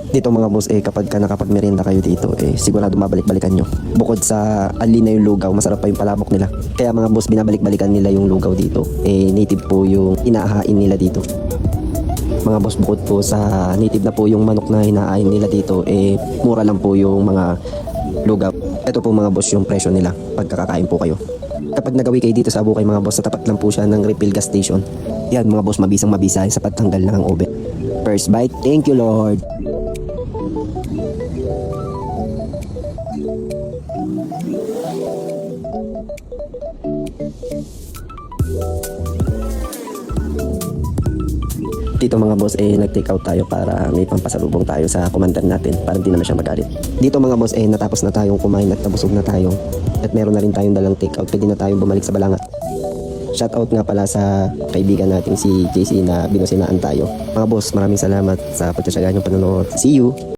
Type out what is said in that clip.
Dito mga boss, kapag ka nakapagmerienda kayo dito, sigurado mabalik-balikan nyo. Bukod sa ali na yung lugaw, masarap pa yung palabok nila. Kaya mga boss, binabalik-balikan nila yung lugaw dito. Native po yung inaahain nila dito. Mga boss, bukod po sa native na po yung manok na inaahain nila dito, mura lang po yung mga lugaw. Ito po mga boss yung presyo nila pagkakakain po kayo. Kapag nagawi kayo dito sa Abukay mga boss, sa tapat lang po siya ng refill gas station. Yan mga boss, mabisang mabisa sa pagtanggal ng oven. First bite, thank you Lord. Dito mga boss, nag-take out tayo para may pampasalubong tayo sa commander natin para hindi naman siya magalit. Dito mga boss, natapos na tayong kumain at nabusog na tayo. At meron na rin tayong dalang take out, pwede na tayong bumalik sa Balanga. Shoutout nga pala sa kaibigan natin si JC na binusinaan tayo. Mga boss, maraming salamat sa pagtsatsaga niyong panonood. See you!